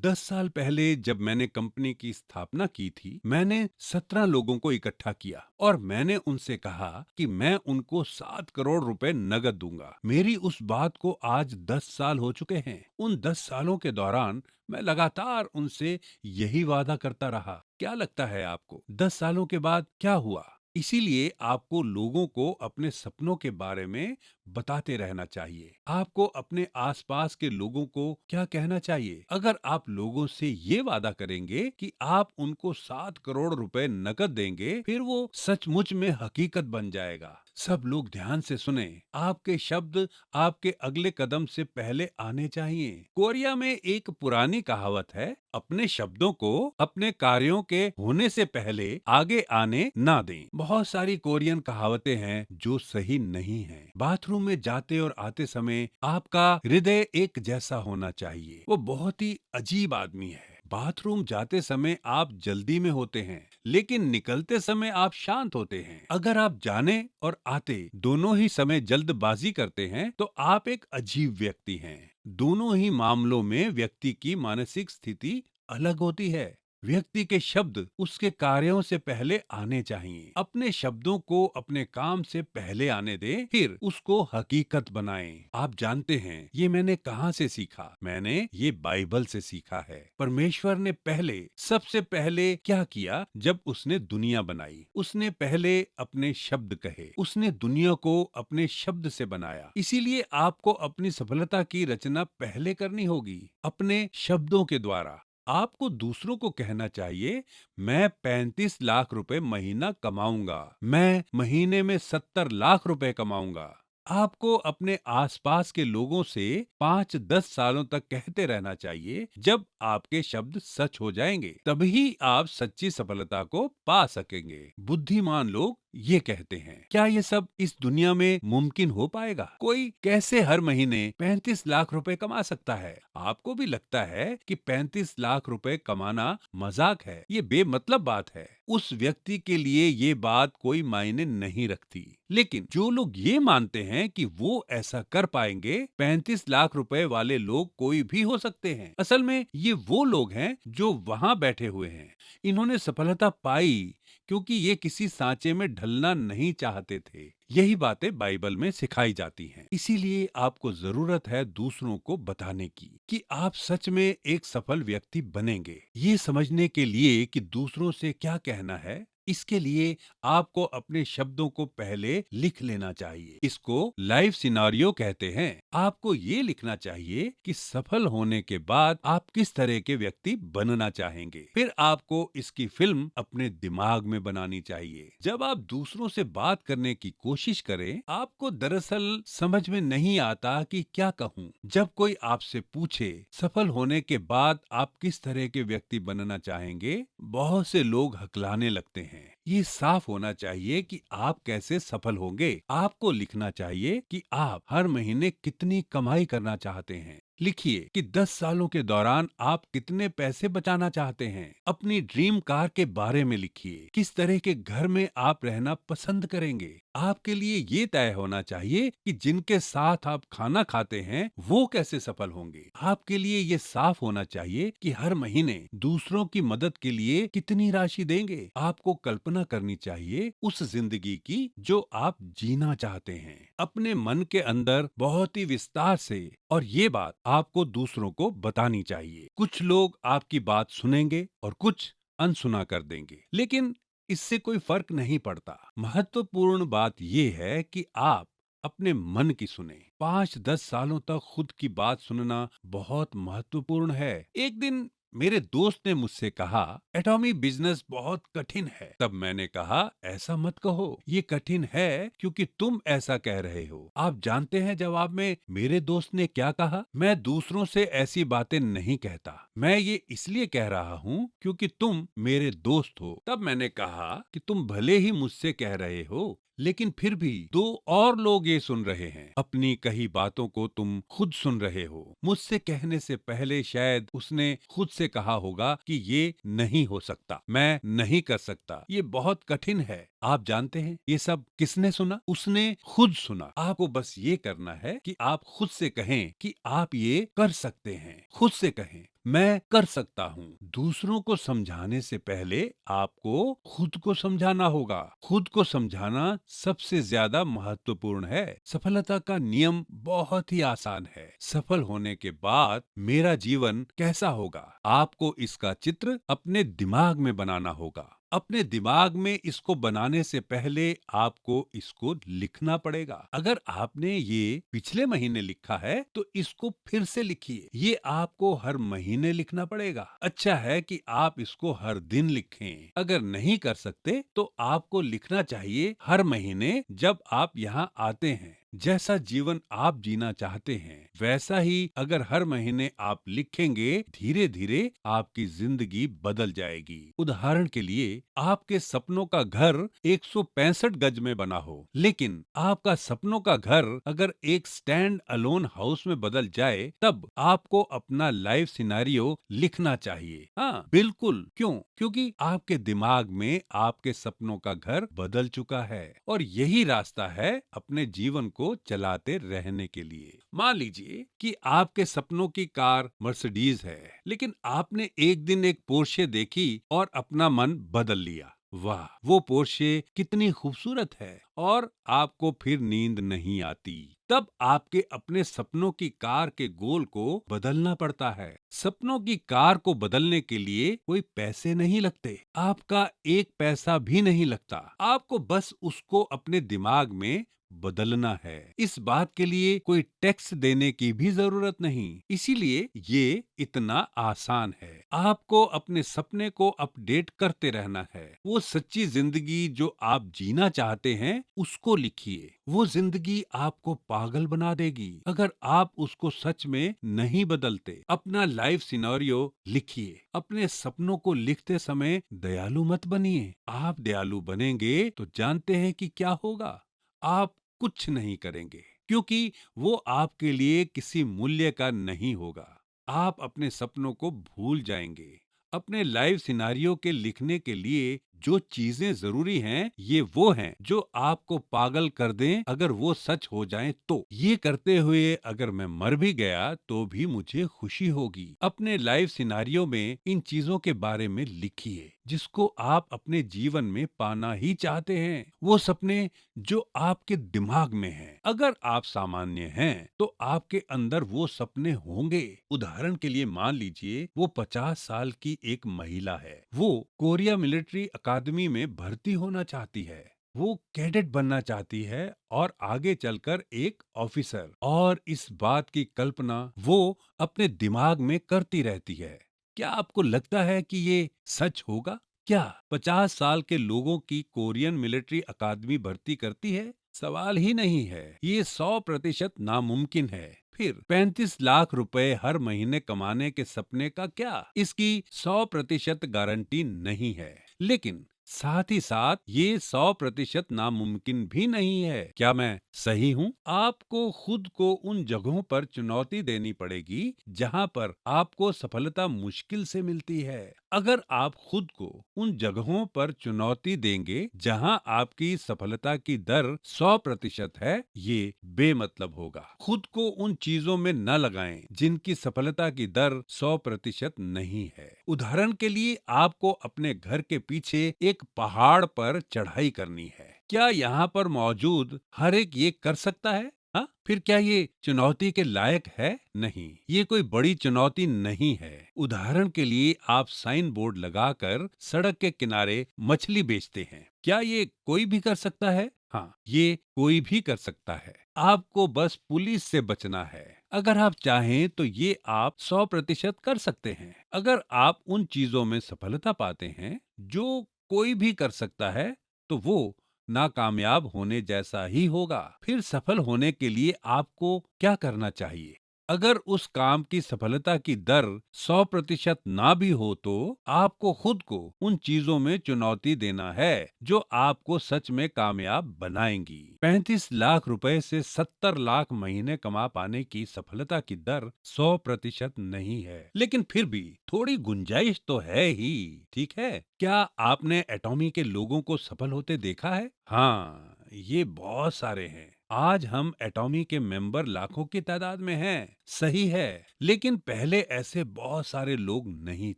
10 साल पहले जब मैंने कंपनी की स्थापना की थी, मैंने 17 लोगों को इकट्ठा किया और मैंने उनसे कहा कि मैं उनको 7 करोड़ रुपए नगद दूंगा। मेरी उस बात को आज 10 साल हो चुके हैं। उन 10 सालों के दौरान मैं लगातार उनसे यही वादा करता रहा। क्या लगता है आपको 10 सालों के बाद क्या हुआ? इसीलिए आपको लोगों को अपने सपनों के बारे में बताते रहना चाहिए। आपको अपने आसपास के लोगों को क्या कहना चाहिए? अगर आप लोगों से ये वादा करेंगे कि आप उनको 7 करोड़ रुपए नकद देंगे, फिर वो सचमुच में हकीकत बन जाएगा। सब लोग ध्यान से सुने। आपके शब्द आपके अगले कदम से पहले आने चाहिए। कोरिया में एक पुरानी कहावत है, अपने शब्दों को अपने कार्यों के होने से पहले आगे आने ना दें। बहुत सारी कोरियन कहावतें हैं जो सही नहीं हैं। बाथरूम में जाते और आते समय आपका हृदय एक जैसा होना चाहिए। वो बहुत ही अजीब आदमी है। बाथरूम जाते समय आप जल्दी में होते हैं, लेकिन निकलते समय आप शांत होते हैं। अगर आप जाने और आते दोनों ही समय जल्दबाजी करते हैं, तो आप एक अजीब व्यक्ति हैं। दोनों ही मामलों में व्यक्ति की मानसिक स्थिति अलग होती है। व्यक्ति के शब्द उसके कार्यों से पहले आने चाहिए। अपने शब्दों को अपने काम से पहले आने दें, फिर उसको हकीकत बनाएं। आप जानते हैं ये मैंने कहां से सीखा? मैंने ये बाइबल से सीखा है। परमेश्वर ने सबसे पहले क्या किया जब उसने दुनिया बनाई? उसने पहले अपने शब्द कहे। उसने दुनिया को अपने शब्द से बनाया। इसीलिए आपको अपनी सफलता की रचना पहले करनी होगी, अपने शब्दों के द्वारा। आपको दूसरों को कहना चाहिए, मैं 35 लाख रुपए महीना कमाऊंगा, मैं महीने में 70 लाख रुपए कमाऊंगा। आपको अपने आसपास के लोगों से 5-10 सालों तक कहते रहना चाहिए। जब आपके शब्द सच हो जाएंगे, तभी आप सच्ची सफलता को पा सकेंगे। बुद्धिमान लोग ये कहते हैं, क्या ये सब इस दुनिया में मुमकिन हो पाएगा? कोई कैसे हर महीने 35 लाख रुपए कमा सकता है? आपको भी लगता है कि 35 लाख रुपए कमाना मजाक है, ये बेमतलब बात है। उस व्यक्ति के लिए ये बात कोई मायने नहीं रखती। लेकिन जो लोग ये मानते हैं कि वो ऐसा कर पाएंगे, 35 लाख रुपए वाले लोग कोई भी हो सकते हैं। असल में ये वो लोग हैं जो वहां बैठे हुए हैं। इन्होंने सफलता पाई क्योंकि ये किसी सांचे में ढलना नहीं चाहते थे। यही बातें बाइबल में सिखाई जाती हैं। इसीलिए आपको जरूरत है दूसरों को बताने की कि आप सच में एक सफल व्यक्ति बनेंगे। ये समझने के लिए कि दूसरों से क्या कहना है, इसके लिए आपको अपने शब्दों को पहले लिख लेना चाहिए। इसको लाइफ सिनारियो कहते हैं। आपको ये लिखना चाहिए कि सफल होने के बाद आप किस तरह के व्यक्ति बनना चाहेंगे। फिर आपको इसकी फिल्म अपने दिमाग में बनानी चाहिए। जब आप दूसरों से बात करने की कोशिश करें, आपको दरअसल समझ में नहीं आता कि क्या कहूँ। जब कोई आपसे पूछे सफल होने के बाद आप किस तरह के व्यक्ति बनना चाहेंगे, बहुत से लोग हकलाने लगते हैं। ये साफ होना चाहिए कि आप कैसे सफल होंगे। आपको लिखना चाहिए कि आप हर महीने कितनी कमाई करना चाहते हैं। लिखिए कि 10 सालों के दौरान आप कितने पैसे बचाना चाहते हैं। अपनी ड्रीम कार के बारे में लिखिए। किस तरह के घर में आप रहना पसंद करेंगे। आपके लिए ये तय होना चाहिए कि जिनके साथ आप खाना खाते हैं वो कैसे सफल होंगे। आपके लिए ये साफ होना चाहिए कि हर महीने दूसरों की मदद के लिए कितनी राशि देंगे। आपको कल्पना करनी चाहिए उस जिंदगी की जो आप जीना चाहते हैं, अपने मन के अंदर बहुत ही विस्तार से। और ये बात आपको दूसरों को बतानी चाहिए। कुछ लोग आपकी बात सुनेंगे और कुछ अनसुना कर देंगे, लेकिन इससे कोई फर्क नहीं पड़ता। महत्वपूर्ण बात यह है कि आप अपने मन की सुने। 5-10 सालों तक खुद की बात सुनना बहुत महत्वपूर्ण है। एक दिन मेरे दोस्त ने मुझसे कहा, एटॉमी बिजनेस बहुत कठिन है। तब मैंने कहा, ऐसा मत कहो, ये कठिन है क्योंकि तुम ऐसा कह रहे हो। आप जानते हैं जवाब में मेरे दोस्त ने क्या कहा? मैं दूसरों से ऐसी बातें नहीं कहता, मैं ये इसलिए कह रहा हूँ क्योंकि तुम मेरे दोस्त हो। तब मैंने कहा कि तुम भले ही मुझसे कह रहे हो, लेकिन फिर भी दो और लोग ये सुन रहे हैं। अपनी कही बातों को तुम खुद सुन रहे हो। मुझसे कहने से पहले शायद उसने खुद से कहा होगा कि ये नहीं हो सकता, मैं नहीं कर सकता, ये बहुत कठिन है। आप जानते हैं ये सब किसने सुना? उसने खुद सुना। आपको बस ये करना है कि आप खुद से कहें कि आप ये कर सकते हैं। खुद से कहें, मैं कर सकता हूँ। दूसरों को समझाने से पहले आपको खुद को समझाना होगा। खुद को समझाना सबसे ज्यादा महत्वपूर्ण है। सफलता का नियम बहुत ही आसान है। सफल होने के बाद मेरा जीवन कैसा होगा? आपको इसका चित्र अपने दिमाग में बनाना होगा। अपने दिमाग में इसको बनाने से पहले आपको इसको लिखना पड़ेगा। अगर आपने ये पिछले महीने लिखा है तो इसको फिर से लिखिए। ये आपको हर महीने लिखना पड़ेगा। अच्छा है कि आप इसको हर दिन लिखें। अगर नहीं कर सकते तो आपको लिखना चाहिए हर महीने जब आप यहाँ आते हैं। जैसा जीवन आप जीना चाहते हैं वैसा ही अगर हर महीने आप लिखेंगे, धीरे धीरे आपकी जिंदगी बदल जाएगी। उदाहरण के लिए आपके सपनों का घर 165 गज में बना हो, लेकिन आपका सपनों का घर अगर एक स्टैंड अलोन हाउस में बदल जाए, तब आपको अपना लाइफ सिनेरियो लिखना चाहिए। हाँ, बिल्कुल। क्यों? क्योंकि आपके दिमाग में आपके सपनों का घर बदल चुका है और यही रास्ता है अपने जीवन को चलाते रहने के लिए। मान लीजिए कि आपके सपनों की कार मर्सिडीज है, लेकिन आपने एक दिन एक पोर्शे देखी और अपना मन बदल लिया। वाह, वो पोर्शे कितनी खूबसूरत है और आपको फिर नींद नहीं आती। तब आपके अपने सपनों की कार के गोल को बदलना पड़ता है। सपनों की कार को बदलने के लिए कोई पैसे नहीं लगते। आपका एक पैसा भी नहीं लगता। आपको बस उसको अपने दिमाग में बदलना है। इस बात के लिए कोई टैक्स देने की भी जरूरत नहीं। इसीलिए ये इतना आसान है। आपको अपने सपने को अपडेट करते रहना है। वो सच्ची जिंदगी जो आप जीना चाहते हैं उसको लिखिए। वो जिंदगी आपको पागल बना देगी अगर आप उसको सच में नहीं बदलते। अपना लाइफ सिनेरियो लिखिए। अपने सपनों को लिखते समय दयालु मत बनिए। आप दयालु बनेंगे तो जानते हैं कि क्या होगा? आप कुछ नहीं करेंगे, क्योंकि वो आपके लिए किसी मूल्य का नहीं होगा। आप अपने सपनों को भूल जाएंगे। अपने लाइफ सिनेरियो के लिखने के लिए जो चीजें जरूरी हैं, ये वो हैं जो आपको पागल कर दें अगर वो सच हो जाएं तो। ये करते हुए अगर मैं मर भी गया तो भी मुझे खुशी होगी। अपने लाइफ सिनेरियो में इन चीजों के बारे में लिखिए जिसको आप अपने जीवन में पाना ही चाहते हैं। वो सपने जो आपके दिमाग में हैं। अगर आप सामान्य हैं तो आपके अंदर वो सपने होंगे। उदाहरण के लिए मान लीजिए वो 50 साल की एक महिला है। वो कोरिया मिलिट्री अकादमी में भर्ती होना चाहती है। वो कैडेट बनना चाहती है और आगे चलकर एक ऑफिसर। और इस बात की कल्पना वो अपने दिमाग में करती रहती है। क्या आपको लगता है कि ये सच होगा? क्या 50 साल के लोगों की कोरियन मिलिट्री अकादमी भर्ती करती है? सवाल ही नहीं है। ये 100% नामुमकिन है। फिर 35 लाख रुपए हर महीने कमाने के सपने का क्या? इसकी 100% गारंटी नहीं है। लेकिन साथ ही साथ ये 100% नामुमकिन भी नहीं है। क्या मैं सही हूँ? आपको खुद को उन जगहों पर चुनौती देनी पड़ेगी जहाँ पर आपको सफलता मुश्किल से मिलती है। अगर आप खुद को उन जगहों पर चुनौती देंगे जहाँ आपकी सफलता की दर 100% है, ये बेमतलब होगा। खुद को उन चीजों में न लगाएं जिनकी सफलता की दर 100% नहीं है। उदाहरण के लिए आपको अपने घर के पीछे एक पहाड़ पर चढ़ाई करनी है। क्या यहाँ पर मौजूद हर एक ये कर सकता है? हाँ, फिर क्या ये चुनौती के लायक है? नहीं, ये कोई बड़ी चुनौती नहीं है। उदाहरण के लिए आप साइन बोर्ड लगाकर सड़क के किनारे मछली बेचते हैं। क्या ये कोई भी कर सकता है? हाँ, ये कोई भी कर सकता है। आपको बस पुलिस से बचना है। अगर आप चाहें तो ये आप 100% कर सकते हैं। अगर आप उन चीजों में सफलता पाते हैं जो कोई भी कर सकता है, तो वो नाकामयाब होने जैसा ही होगा। फिर सफल होने के लिए आपको क्या करना चाहिए? अगर उस काम की सफलता की दर 100% ना भी हो तो आपको खुद को उन चीजों में चुनौती देना है जो आपको सच में कामयाब बनाएंगी। 35 लाख रुपए से 70 लाख महीने कमा पाने की सफलता की दर 100% नहीं है, लेकिन फिर भी थोड़ी गुंजाइश तो है ही। ठीक है, क्या आपने एटॉमी के लोगों को सफल होते देखा है? हाँ, ये बहुत सारे हैं। आज हम एटॉमी के मेंबर लाखों की तादाद में हैं, सही है, लेकिन पहले ऐसे बहुत सारे लोग नहीं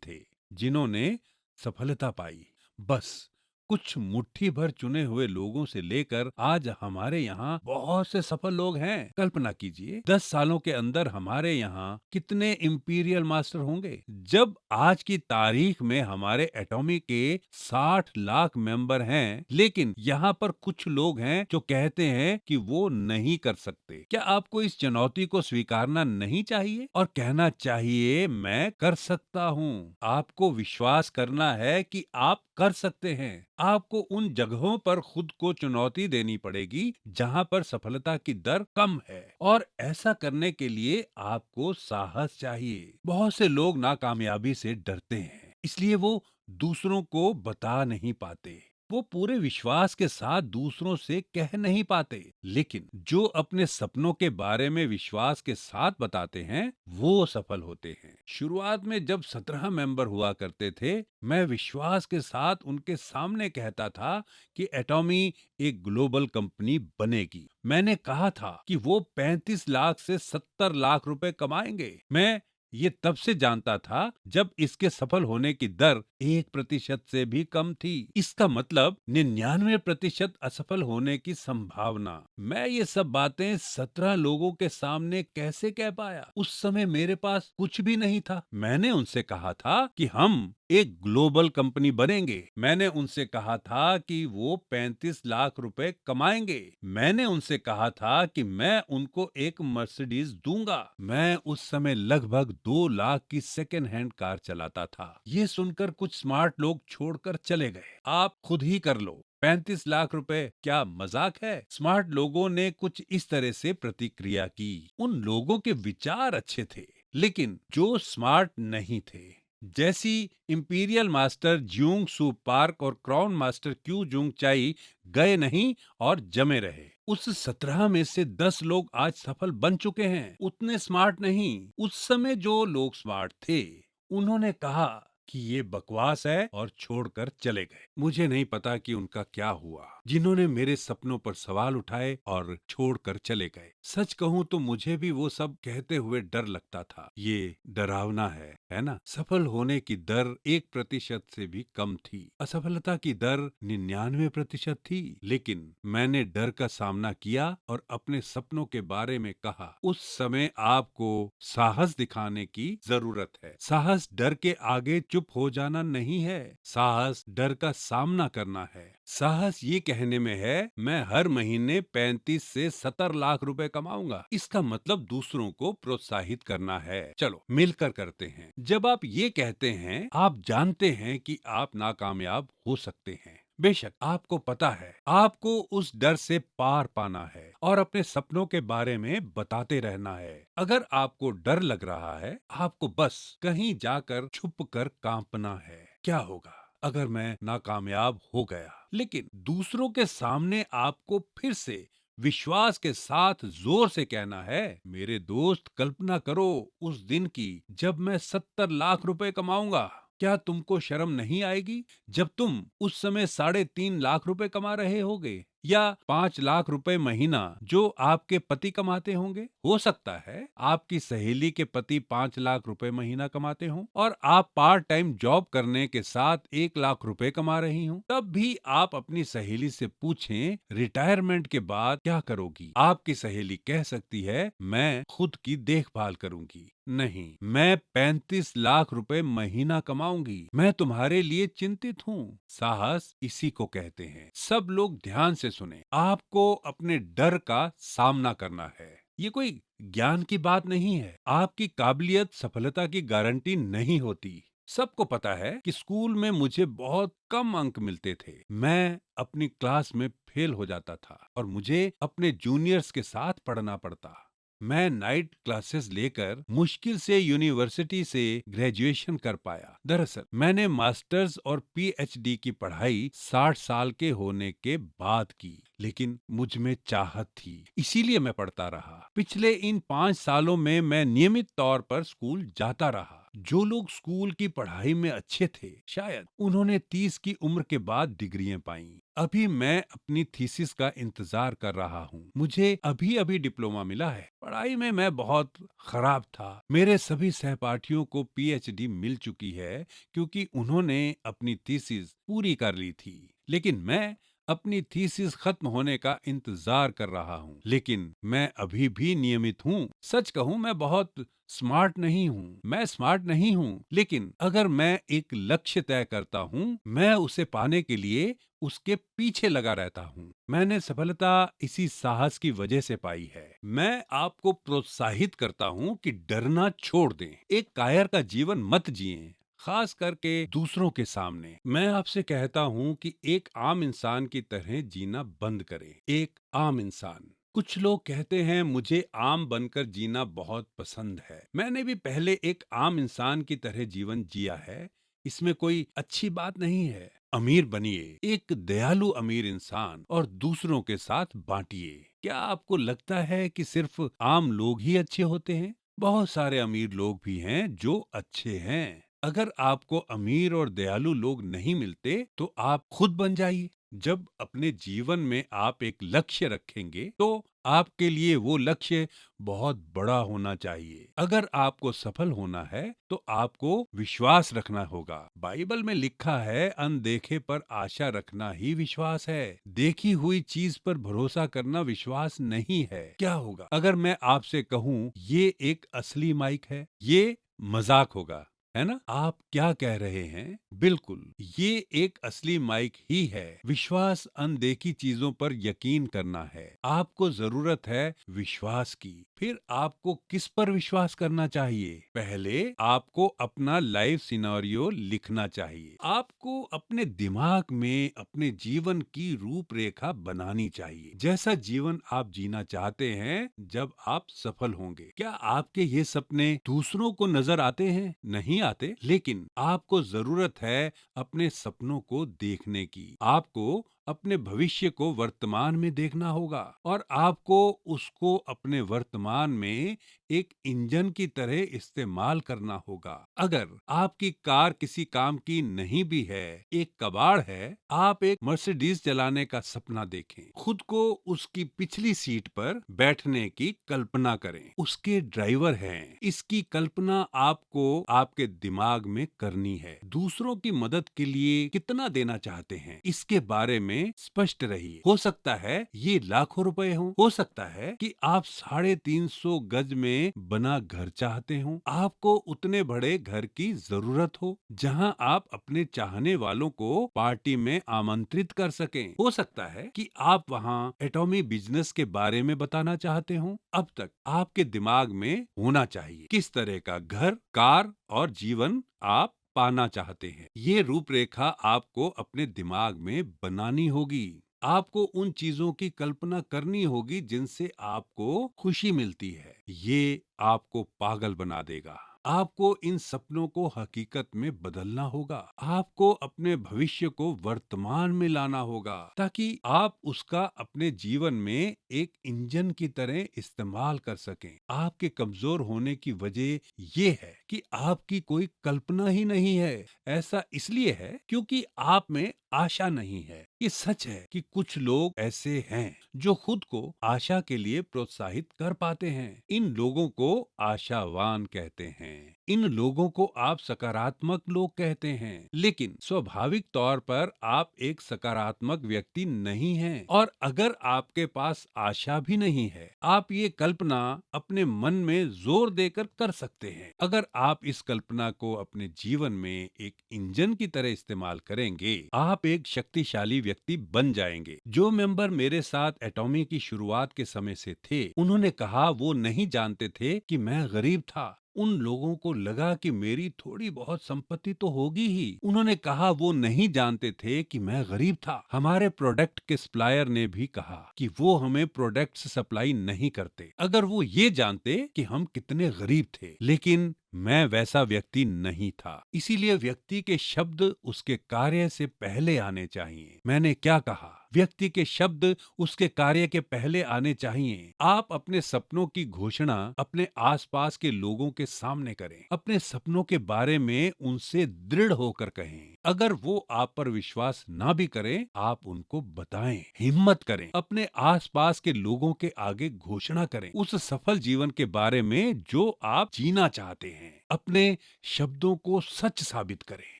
थे जिन्होंने सफलता पाई। बस कुछ मुट्ठी भर चुने हुए लोगों से लेकर आज हमारे यहाँ बहुत से सफल लोग हैं। कल्पना कीजिए, 10 सालों के अंदर हमारे यहाँ कितने इंपीरियल मास्टर होंगे। जब आज की तारीख में हमारे एटॉमी के 60 लाख मेंबर हैं, लेकिन यहाँ पर कुछ लोग हैं जो कहते हैं कि वो नहीं कर सकते। क्या आपको इस चुनौती को स्वीकारना नहीं चाहिए और कहना चाहिए, मैं कर सकता हूँ? आपको विश्वास करना है कि आप कर सकते हैं। आपको उन जगहों पर खुद को चुनौती देनी पड़ेगी जहां पर सफलता की दर कम है, और ऐसा करने के लिए आपको साहस चाहिए। बहुत से लोग नाकामयाबी से डरते हैं, इसलिए वो दूसरों को बता नहीं पाते। वो पूरे विश्वास के साथ दूसरों से कह नहीं पाते, लेकिन जो अपने सपनों के बारे में विश्वास के साथ बताते हैं वो सफल होते हैं। शुरुआत में जब 17 मेंबर हुआ करते थे, मैं विश्वास के साथ उनके सामने कहता था कि एटॉमी एक ग्लोबल कंपनी बनेगी। मैंने कहा था कि वो 35 लाख से 70 लाख रुपए कमाएंगे। मैं ये तब से जानता था जब इसके सफल होने की दर 1% से भी कम थी। इसका मतलब 99% असफल होने की संभावना। मैं ये सब बातें 17 लोगों के सामने कैसे कह पाया? उस समय मेरे पास कुछ भी नहीं था। मैंने उनसे कहा था कि हम एक ग्लोबल कंपनी बनेंगे। मैंने उनसे कहा था कि वो 35 लाख रुपए कमाएंगे। मैंने उनसे कहा था कि मैं उनको एक मर्सिडीज दूंगा। मैं उस समय लगभग 2 लाख की सेकेंड हैंड कार चलाता था। ये सुनकर कुछ स्मार्ट लोग छोड़कर चले गए। आप खुद ही कर लो, 35 लाख रुपए क्या मजाक है? स्मार्ट लोगों ने कुछ इस तरह से प्रतिक्रिया की। उन लोगों के विचार अच्छे थे, लेकिन जो स्मार्ट नहीं थे। जैसी इंपीरियल मास्टर ज्यूंग सू पार्क और क्राउन मास्टर क्यू जुंग चाई गए नहीं और जमे रहे। उस 17 में से 10 लोग आज सफल बन चुके हैं। उतने स्मार्ट नहीं। उस समय जो लोग स्मार्ट थे उन्होंने कहा कि ये बकवास है और छोड़कर चले गए। मुझे नहीं पता कि उनका क्या हुआ, जिन्होंने मेरे सपनों पर सवाल उठाए और छोड़कर चले गए। सच कहूं तो मुझे भी वो सब कहते हुए डर लगता था। ये डरावना है ना? सफल होने की दर 1% से भी कम थी। असफलता की दर 99% थी। लेकिन मैंने डर का सामना किया और अपने सपनों के बारे में कहा। उस समय आपको साहस दिखाने की जरूरत है। साहस डर के आगे चुप हो जाना नहीं है। साहस डर का सामना करना है। साहस ये कहने में है, मैं हर महीने 35 से 70 लाख रुपए कमाऊंगा। इसका मतलब दूसरों को प्रोत्साहित करना है। चलो मिलकर करते हैं। जब आप ये कहते हैं, आप जानते हैं कि आप नाकामयाब हो सकते हैं। बेशक आपको पता है, आपको उस डर से पार पाना है और अपने सपनों के बारे में बताते रहना है। अगर आपको डर लग रहा है, आपको बस कहीं जाकर छुप कर कांपना है। क्या होगा अगर मैं नाकामयाब हो गया? लेकिन दूसरों के सामने आपको फिर से विश्वास के साथ जोर से कहना है, मेरे दोस्त, कल्पना करो उस दिन की जब मैं 70 लाख रुपए कमाऊंगा। क्या तुमको शर्म नहीं आएगी जब तुम उस समय 3.5 लाख रुपए कमा रहे होगे, या 5 लाख रुपए महीना जो आपके पति कमाते होंगे? हो सकता है आपकी सहेली के पति 5 लाख रुपए महीना कमाते हों और आप पार्ट टाइम जॉब करने के साथ 1 लाख रुपए कमा रही हूँ। तब भी आप अपनी सहेली से पूछें, रिटायरमेंट के बाद क्या करोगी? आपकी सहेली कह सकती है, मैं खुद की देखभाल करूंगी। नहीं, मैं 35 लाख रुपए महीना कमाऊंगी। मैं तुम्हारे लिए चिंतित हूँ। साहस इसी को कहते हैं। सब लोग ध्यान से सुने। आपको अपने डर का सामना करना है। ये कोई ज्ञान की बात नहीं है। आपकी काबिलियत सफलता की गारंटी नहीं होती। सबको पता है कि स्कूल में मुझे बहुत कम अंक मिलते थे। मैं अपनी क्लास में फेल हो जाता था और मुझे अपने जूनियर्स के साथ पढ़ना पड़ता। मैं नाइट क्लासेस लेकर मुश्किल से यूनिवर्सिटी से ग्रेजुएशन कर पाया। दरअसल मैंने मास्टर्स और पीएचडी की पढ़ाई 60 साल के होने के बाद की, लेकिन मुझ में चाहत थी, इसीलिए मैं पढ़ता रहा। पिछले इन 5 सालों में मैं नियमित तौर पर स्कूल जाता रहा। जो लोग स्कूल की पढ़ाई में अच्छे थे, शायद उन्होंने 30 की उम्र के बाद डिग्रियां पाई। अभी मैं अपनी थीसिस का इंतजार कर रहा हूँ। मुझे अभी अभी डिप्लोमा मिला है। पढ़ाई में मैं बहुत खराब था। मेरे सभी सहपाठियों को पीएचडी मिल चुकी है क्योंकि उन्होंने अपनी थीसिस पूरी कर ली थी, लेकिन मैं अपनी थीसिस खत्म होने का इंतजार कर रहा हूँ। लेकिन मैं अभी भी नियमित हूँ। सच कहूँ, मैं बहुत स्मार्ट नहीं हूँ। मैं स्मार्ट नहीं हूँ, लेकिन अगर मैं एक लक्ष्य तय करता हूँ, मैं उसे पाने के लिए उसके पीछे लगा रहता हूँ। मैंने सफलता इसी साहस की वजह से पाई है। मैं आपको प्रोत्साहित करता हूँ कि डरना छोड़ दें। एक कायर का जीवन मत जिएं, खास करके दूसरों के सामने। मैं आपसे कहता हूँ कि एक आम इंसान की तरह जीना बंद करें। एक आम इंसान। कुछ लोग कहते हैं मुझे आम बनकर जीना बहुत पसंद है। मैंने भी पहले एक आम इंसान की तरह जीवन जिया है। इसमें कोई अच्छी बात नहीं है। अमीर बनिए, एक दयालु अमीर इंसान, और दूसरों के साथ बांटिए। क्या आपको लगता है कि सिर्फ आम लोग ही अच्छे होते हैं? बहुत सारे अमीर लोग भी हैं जो अच्छे हैं। अगर आपको अमीर और दयालु लोग नहीं मिलते तो आप खुद बन जाइए। जब अपने जीवन में आप एक लक्ष्य रखेंगे तो आपके लिए वो लक्ष्य बहुत बड़ा होना चाहिए। अगर आपको सफल होना है तो आपको विश्वास रखना होगा। बाइबल में लिखा है, अनदेखे पर आशा रखना ही विश्वास है। देखी हुई चीज पर भरोसा करना विश्वास नहीं है। क्या होगा अगर मैं आपसे कहूँ ये एक असली माइक है? ये मजाक होगा, है ना? आप क्या कह रहे हैं? बिल्कुल, ये एक असली माइक ही है। विश्वास अनदेखी चीजों पर यकीन करना है। आपको जरूरत है विश्वास की। फिर आपको किस पर विश्वास करना चाहिए? पहले आपको अपना लाइफ सिनेरियो लिखना चाहिए। आपको अपने दिमाग में अपने जीवन की रूपरेखा बनानी चाहिए। जैसा जीवन आप जीना चाहते हैं जब आप सफल होंगे। क्या आपके ये सपने दूसरों को नजर आते हैं? नहीं आते, लेकिन आपको जरूरत है अपने सपनों को देखने की। आपको अपने भविष्य को वर्तमान में देखना होगा और आपको उसको अपने वर्तमान में एक इंजन की तरह इस्तेमाल करना होगा। अगर आपकी कार किसी काम की नहीं भी है, एक कबाड़ है, आप एक मर्सिडीज चलाने का सपना देखें। खुद को उसकी पिछली सीट पर बैठने की कल्पना करें। उसके ड्राइवर हैं। इसकी कल्पना आपको आपके दिमाग में करनी है। दूसरों की मदद के लिए कितना देना चाहते हैं, इसके बारे में स्पष्ट रहिए। हो सकता है ये लाखों रुपए हो सकता है कि आप 350 गज में बना घर चाहते हो। आपको उतने बड़े घर की जरूरत हो जहां आप अपने चाहने वालों को पार्टी में आमंत्रित कर सकें। हो सकता है कि आप वहां एटॉमी बिजनेस के बारे में बताना चाहते हो। अब तक आपके दिमाग में होना चाहिए किस तरह का घर, कार और जीवन आप पाना चाहते हैं। ये रूपरेखा आपको अपने दिमाग में बनानी होगी। आपको उन चीजों की कल्पना करनी होगी जिनसे आपको खुशी मिलती है। ये आपको पागल बना देगा। आपको इन सपनों को हकीकत में बदलना होगा। आपको अपने भविष्य को वर्तमान में लाना होगा ताकि आप उसका अपने जीवन में एक इंजन की तरह इस्तेमाल कर सकें। आपके कमजोर होने की वजह ये है कि आपकी कोई कल्पना ही नहीं है। ऐसा इसलिए है क्योंकि आप में आशा नहीं है। ये सच है कि कुछ लोग ऐसे हैं जो खुद को आशा के लिए प्रोत्साहित कर पाते हैं। इन लोगों को आशावान कहते हैं। इन लोगों को आप सकारात्मक लोग कहते हैं। लेकिन स्वाभाविक तौर पर आप एक सकारात्मक व्यक्ति नहीं हैं। और अगर आपके पास आशा भी नहीं है, आप ये कल्पना अपने मन में जोर देकर कर सकते हैं। अगर आप इस कल्पना को अपने जीवन में एक इंजन की तरह इस्तेमाल करेंगे, आप एक शक्तिशाली व्यक्ति बन जाएंगे। जो मेंबर मेरे साथ एटॉमी की शुरुआत के समय से थे, उन्होंने कहा वो नहीं जानते थे कि मैं गरीब था। उन लोगों को लगा कि मेरी थोड़ी बहुत संपत्ति तो होगी ही। उन्होंने कहा वो नहीं जानते थे कि मैं गरीब था। हमारे प्रोडक्ट के सप्लायर ने भी कहा कि वो हमें प्रोडक्ट्स सप्लाई नहीं करते। अगर वो ये जानते कि हम कितने गरीब थे, लेकिन मैं वैसा व्यक्ति नहीं था। इसीलिए व्यक्ति के शब्द उसके कार्य से पहले आने चाहिए। मैंने क्या कहा? व्यक्ति के शब्द उसके कार्य के पहले आने चाहिए। आप अपने सपनों की घोषणा अपने आसपास के लोगों के सामने करें। अपने सपनों के बारे में उनसे दृढ़ होकर कहें। अगर वो आप पर विश्वास ना भी करें, आप उनको बताएं। हिम्मत करें। अपने आसपास के लोगों के आगे घोषणा करें उस सफल जीवन के बारे में जो आप जीना चाहते हैं। अपने शब्दों को सच साबित करें।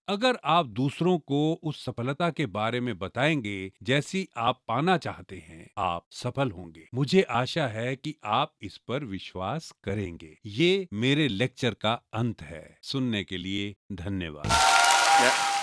अगर आप दूसरों को उस सफलता के बारे में बताएंगे जैसी आप पाना चाहते हैं, आप सफल होंगे। मुझे आशा है कि आप इस पर विश्वास करेंगे। ये मेरे लेक्चर का अंत है। सुनने के लिए धन्यवाद। Yeah.